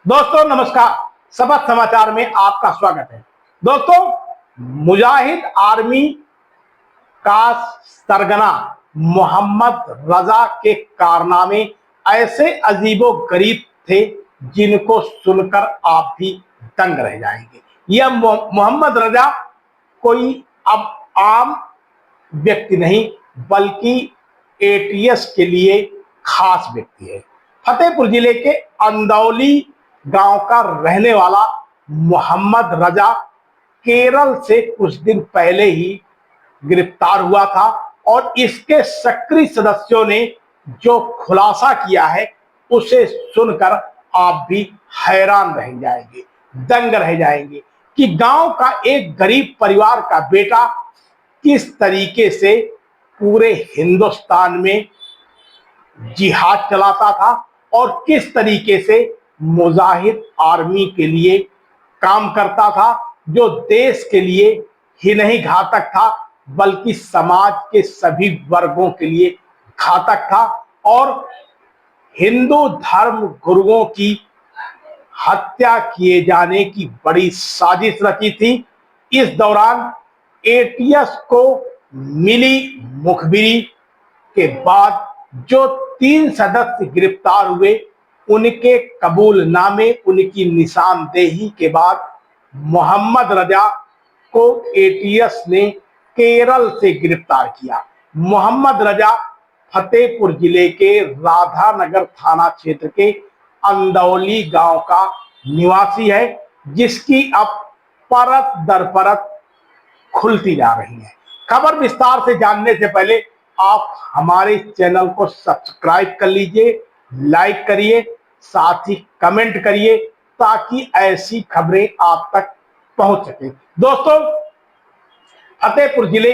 दोस्तों नमस्कार। सबक समाचार में आपका स्वागत है। दोस्तों, मुजाहिद आर्मी का सरगना मोहम्मद रजा के कारनामे ऐसे अजीबो गरीब थे जिनको सुनकर आप भी दंग रह जाएंगे। यह मोहम्मद रजा कोई अब आम व्यक्ति नहीं बल्कि एटीएस के लिए खास व्यक्ति है। फतेहपुर जिले के अंदौली गांव का रहने वाला मोहम्मद रजा केरल से कुछ दिन पहले ही गिरफ्तार हुआ था और इसके सक्रिय सदस्यों ने जो खुलासा किया है उसे सुनकर आप भी हैरान रह जाएंगे, दंग रह जाएंगे कि गांव का एक गरीब परिवार का बेटा किस तरीके से पूरे हिंदुस्तान में जिहाद चलाता था और किस तरीके से मुजाहिद आर्मी के लिए काम करता था, जो देश के लिए ही नहीं घातक था बल्कि समाज के सभी वर्गों के लिए घातक था और हिंदू धर्म गुरुओं की हत्या किए जाने की बड़ी साजिश रची थी। इस दौरान एटीएस को मिली मुखबिरी के बाद जो 3 सदस्य गिरफ्तार हुए, उनके कबूलनामे, उनकी निशानदेही के बाद मोहम्मद रजा को एटीएस ने केरल से गिरफ्तार किया। मोहम्मद रजा फतेहपुर जिले के राधानगर थाना क्षेत्र के अंदौली गांव का निवासी है, जिसकी अब परत दर परत खुलती जा रही है। खबर विस्तार से जानने से पहले आप हमारे चैनल को सब्सक्राइब कर लीजिए, लाइक करिए, साथ ही कमेंट करिए ताकि ऐसी खबरें आप तक पहुंच सके। दोस्तों, फतेहपुर जिले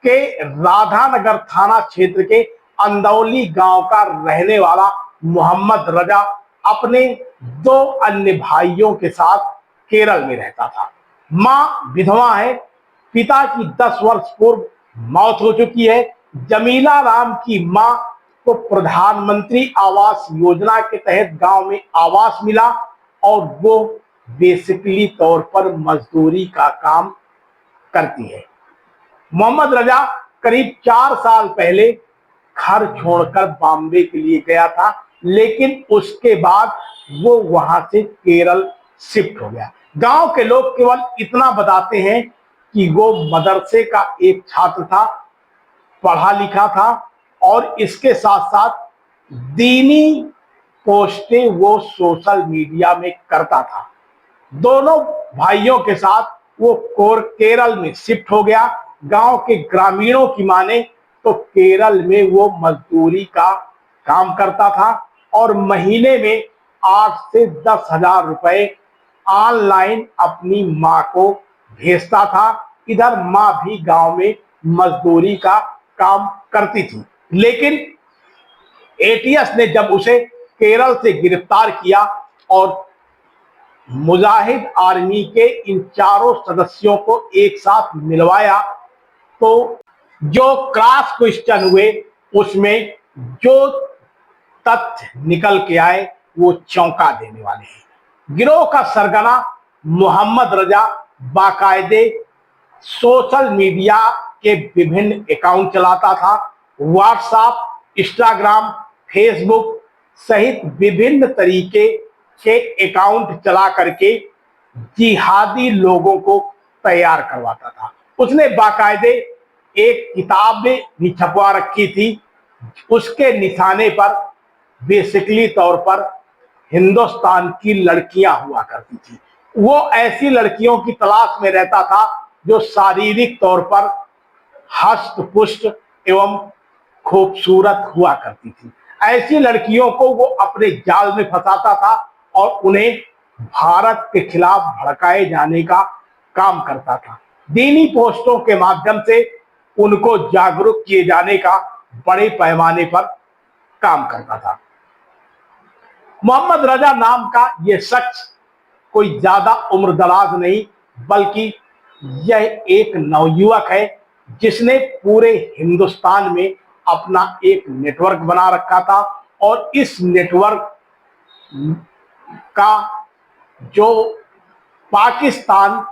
के राधानगर थाना क्षेत्र के अंदौली गांव का रहने वाला मोहम्मद रजा अपने 2 अन्य भाइयों के साथ केरल में रहता था। मां विधवा है, पिता की 10 वर्ष पूर्व मौत हो चुकी है। जमीला राम की मां को प्रधानमंत्री आवास योजना के तहत गांव में आवास मिला और वो बेसिकली तौर पर मजदूरी का काम करती है। मोहम्मद रजा करीब 4 साल पहले घर छोड़कर बॉम्बे के लिए गया था, लेकिन उसके बाद वो वहां से केरल शिफ्ट हो गया। गांव के लोग केवल इतना बताते हैं कि वो मदरसे का एक छात्र था, पढ़ा लिखा था और इसके साथ साथ दीनी पोस्टें वो सोशल मीडिया में करता था। दोनों भाइयों के साथ वो केरल में शिफ्ट हो गया। गांव के ग्रामीणों की माने तो केरल में वो मजदूरी का काम करता था और महीने में 8 से 10 हजार रुपए ऑनलाइन अपनी मां को भेजता था। इधर मां भी गांव में मजदूरी का काम करती थी, लेकिन एटीएस ने जब उसे केरल से गिरफ्तार किया और मुजाहिद आर्मी के इन 4 सदस्यों को एक साथ मिलवाया तो जो क्रॉस क्वेश्चन हुए उसमें जो तथ्य निकल के आए वो चौंका देने वाले हैं। गिरोह का सरगना मोहम्मद रजा बाकायदे सोशल मीडिया के विभिन्न अकाउंट चलाता था। व्हाट्सएप, इंस्टाग्राम, फेसबुक सहित विभिन्न तरीके के अकाउंट चला करके जिहादी लोगों को तैयार करवाता था। उसने बाकायदे एक किताब भी छपवा रखी थी, उसके निशाने पर बेसिकली तौर पर हिंदुस्तान की लड़कियां हुआ करती थी। वो ऐसी लड़कियों की तलाश में रहता था जो शारीरिक तौर पर हष्ट पुष्ट एवं खूबसूरत हुआ करती थी। ऐसी लड़कियों को वो अपने जाल में फंसाता था और उन्हें भारत के खिलाफ भड़काए जाने का काम करता था। दीनी पोस्टों के माध्यम से उनको जागरूक किए जाने का बड़े पैमाने पर काम करता था। मोहम्मद रजा नाम का यह शख्स कोई ज्यादा उम्रदराज नहीं बल्कि यह एक नवयुवक है जिसने पूरे हिंदुस्तान में अपना एक नेटवर्क बना रखा था और इस नेटवर्क का जो पाकिस्तान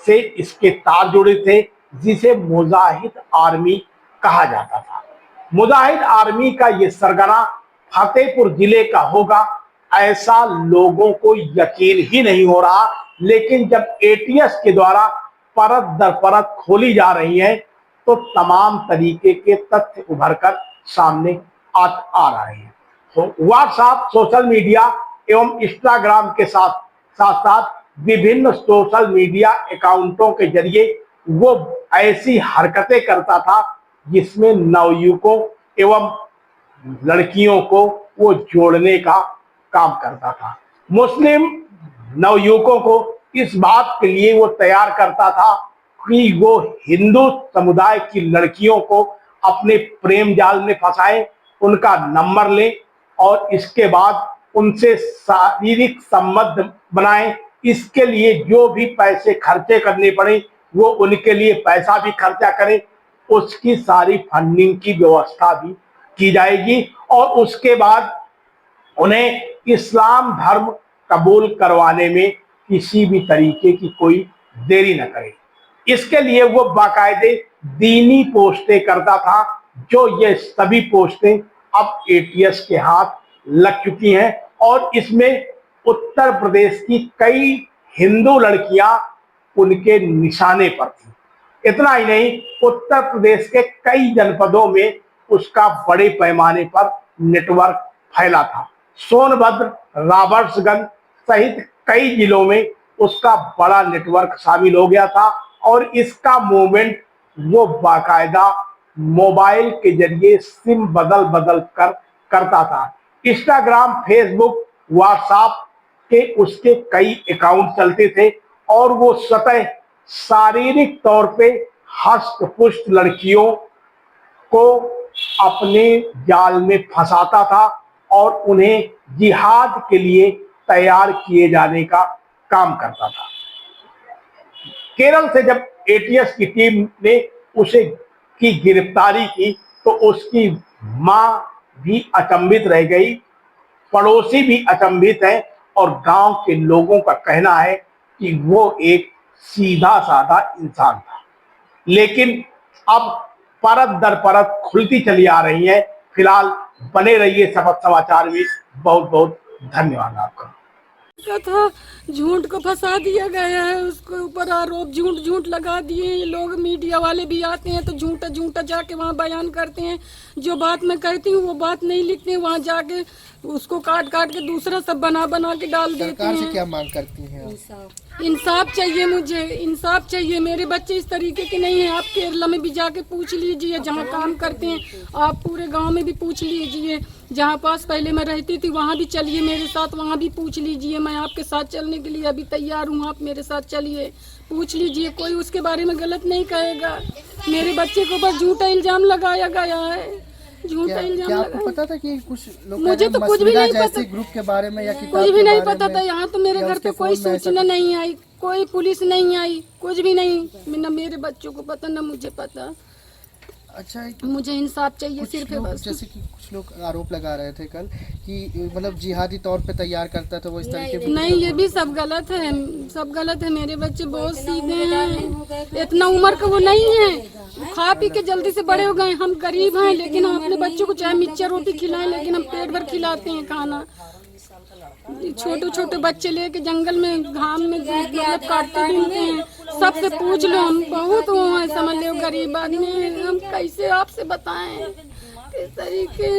से इसके तार जुड़े थे, जिसे मुजाहिद आर्मी कहा जाता था। मुजाहिद आर्मी का ये सरगना फतेहपुर जिले का होगा, ऐसा लोगों को यकीन ही नहीं हो रहा। लेकिन जब एटीएस के द्वारा परत दर परत खोली जा रही है तो तमाम तरीके के तथ्य उभर कर सामने आ रहे हैं। तो व्हाट्सएप, सोशल मीडिया एवं इंस्टाग्राम के साथ साथ विभिन्न सोशल मीडिया अकाउंटों के जरिए वो ऐसी हरकतें करता था जिसमें नवयुवकों एवं लड़कियों को वो जोड़ने का काम करता था। मुस्लिम नवयुवकों को इस बात के लिए वो तैयार करता था कि वो हिंदू समुदाय की लड़कियों को अपने प्रेम जाल में फंसाए, उनका नंबर लें और इसके बाद उनसे शारीरिक संबंध बनाएं। इसके लिए जो भी पैसे खर्चे करने पड़े वो उनके लिए पैसा भी खर्चा करें, उसकी सारी फंडिंग की व्यवस्था भी की जाएगी और उसके बाद उन्हें इस्लाम धर्म कबूल करवाने में किसी भी तरीके की कोई देरी न करे। इसके लिए वो बाकायदे दीनी पोस्टें करता था, जो ये सभी पोस्टें अब एटीएस के हाथ लग चुकी हैं और इसमें उत्तर प्रदेश की कई हिंदू लड़कियां उनके निशाने पर थी। इतना ही नहीं, उत्तर प्रदेश के कई जनपदों में उसका बड़े पैमाने पर नेटवर्क फैला था। सोनभद्र, राबर्ट्सगंज सहित कई जिलों में उसका बड़ा नेटवर्क शामिल हो गया था और इसका मूवमेंट वो बाकायदा मोबाइल के जरिए सिम बदल बदल कर करता था। इंस्टाग्राम, फेसबुक, व्हाट्सएप के उसके कई अकाउंट चलते थे और वो सतह शारीरिक तौर पे हष्ट पुष्ट लड़कियों को अपने जाल में फंसाता था और उन्हें जिहाद के लिए तैयार किए जाने का काम करता था। केरल से जब एटीएस की टीम ने उसे की गिरफ्तारी की तो उसकी मां भी अचंभित रह गई, पड़ोसी भी अचंभित हैं और गांव के लोगों का कहना है कि वो एक सीधा साधा इंसान था। लेकिन अब परत दर परत खुलती चली आ रही है। फिलहाल बने रहिए शपथ समाचार में। बहुत बहुत धन्यवाद आपका। क्या था, झूठ को फंसा दिया गया है, उसके ऊपर आरोप झूठ लगा दिए। लोग मीडिया वाले भी आते हैं तो झूठा जाके वहाँ बयान करते हैं। जो बात मैं कहती हूँ वो बात नहीं लिखते हैं, वहाँ जाके उसको काट के दूसरा सब बना के डाल देते हैं। सरकार से क्या मांग करती हैं? इंसाफ चाहिए, मुझे इंसाफ चाहिए। मेरे बच्चे इस तरीके के नहीं हैं। आप केरला में भी जाके पूछ लीजिए, जहाँ काम करते हैं। आप पूरे गांव में भी पूछ लीजिए, जहाँ पास पहले मैं रहती थी वहाँ भी चलिए मेरे साथ, वहाँ भी पूछ लीजिए। मैं आपके साथ चलने के लिए अभी तैयार हूँ, आप मेरे साथ चलिए, पूछ लीजिए। कोई उसके बारे में गलत नहीं कहेगा। मेरे बच्चे के ऊपर झूठा इल्जाम लगाया गया है, झूठा इल्जाम क्या लगा। आपको पता था कि कुछ लोग मुझे तो कुछ भी नहीं पता, ग्रुप के बारे में या कुछ भी नहीं पता था। यहाँ तो मेरे घर पे कोई सूचना नहीं आई, कोई पुलिस नहीं आई, कुछ भी नहीं। न मेरे बच्चों को पता न मुझे पता। अच्छा, मुझे इंसाफ चाहिए सिर्फ बस। जैसे कि कुछ लोग आरोप लगा रहे थे कल कि मतलब जिहादी तौर पे तैयार करता था वो इस तरह के। नहीं, ये भी सब गलत है, सब गलत है। मेरे बच्चे बहुत सीधे हैं, इतना उम्र का वो नहीं है। खा पी के जल्दी से बड़े हो गए। हम गरीब हैं लेकिन हम अपने बच्चों को चाहे मिर्चा रोटी खिलाएं, लेकिन हम पेट भर खिलाते हैं खाना। छोटे बच्चे लेके जंगल में घाम में मतलब काटते घूमते हैं। सबसे पूछ लो, हम बहुत वो हैं, समझ लो गरीब आदमी हैं। हम कैसे आपसे बताएं किस तरीके।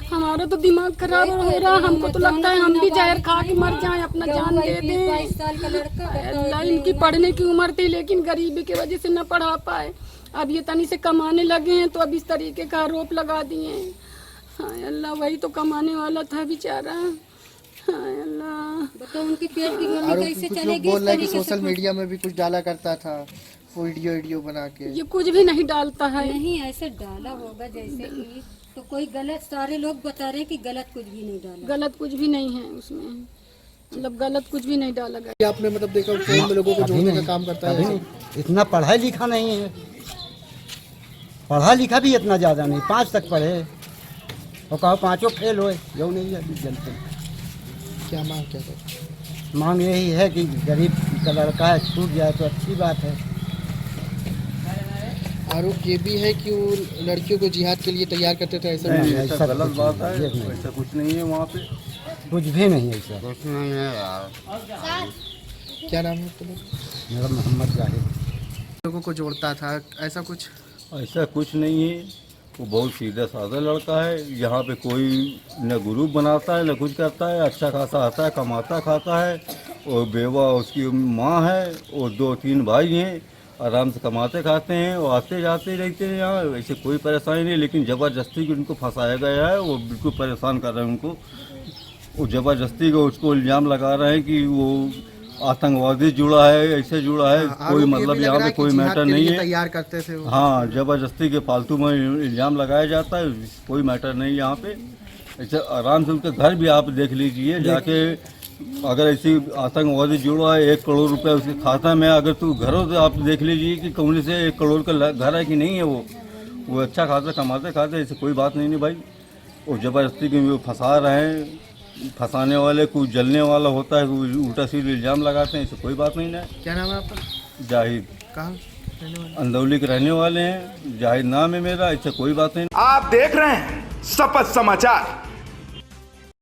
हमारा तो दिमाग खराब हो रहा। हमको तो लगता है हम भी जहर खा के मर जाएं, अपना जान दे दें। अल्लाह, इनकी पढ़ने की उम्र थी लेकिन गरीबी की वजह से न पढ़ा पाए। अब ये तनी से कमाने लगे हैं तो अब इस तरीके का आरोप लगा दिए हैं। हाँ अल्लाह, वही तो कमाने वाला था बेचारा। हाँ अल्लाह, तो उनकी पेट की गोली कैसे चलेगी? बोल रहा है कि सोशल मीडिया में भी कुछ डाला करता था, वीडियो बना के। ये कुछ भी नहीं डालता है। नहीं, ऐसे डाला होगा जैसे कि तो कोई गलत। सारे लोग बता रहे हैं कि गलत कुछ भी नहीं डाला। गलत कुछ भी नहीं है उसमें, मतलब गलत कुछ भी नहीं डाला गया। आपने मतलब देखा फोन में लोगों को जोड़ने का काम करता है। इतना पढ़ा लिखा नहीं है, पढ़ा लिखा भी इतना ज़्यादा नहीं, 5 तक पढ़े और कहो 5 फेल हुए, यो नहीं है जनते। क्या मांग क्या करते? मांग यही है कि गरीब का लड़का है, छूट जाए तो अच्छी बात है। आरोप ये भी है कि वो लड़कियों को जिहाद के लिए तैयार करते थे, ऐसा नहीं, भी है। ऐसा गलत कुछ बात नहीं, है, ये नहीं, ऐसा कुछ नहीं है वहाँ पे। कुछ भी नहीं है ऐसा। कुछ नहीं है यार। क्या नाम है तुम्हें? मेरा मोहम्मद जाहिद। लोगों को जोड़ता था, ऐसा कुछ? ऐसा कुछ नहीं है, वो बहुत सीधा साधा लड़का है। यहाँ पे कोई न ग्रुप बनाता है न कुछ करता है, अच्छा खासा आता है, कमाता खाता है। और बेवा उसकी माँ है और 2-3 भाई हैं, आराम से कमाते खाते हैं और आते जाते रहते हैं यहाँ। ऐसे कोई परेशानी नहीं, लेकिन ज़बरदस्ती उनको फंसाया गया है। वो बिल्कुल परेशान कर रहे हैं उनको। वो ज़बरदस्ती को उसको इल्ज़ाम लगा रहे हैं कि वो आतंकवादी जुड़ा है, ऐसे जुड़ा है। कोई आरोप ये मतलब भी लग यहाँ रहा पे है कि कोई जिहाद मैटर के नहीं लिए है। तैयार करते थे वो। हाँ, जबरदस्ती के फालतू में इल्ज़ाम लगाया जाता है, कोई मैटर नहीं यहाँ पे। ऐसे आराम से उनके घर भी आप देख लीजिए जाके। अगर ऐसी आतंकवादी जुड़ा है, 1 करोड़ रुपए उसके खाता में, अगर तो घरों से आप देख लीजिए कि कौन से 1 करोड़ का घर है कि नहीं है। वो अच्छा खासा कमाते खाते, ऐसी कोई बात नहीं भाई। और ज़बरदस्ती के वो फंसा रहे हैं। फंसाने वाले कोई जलने वाला होता है, कोई उल्टा सीधा इल्ज़ाम लगाते हैं, ऐसे कोई बात नहीं है। क्या नाम है आपका? जाहिद, कहाँ रहने वाले? अंदौली के रहने वाले हैं। जाहिद नाम है मेरा, ऐसे कोई बात नहीं। आप देख रहे हैं शपथ समाचार।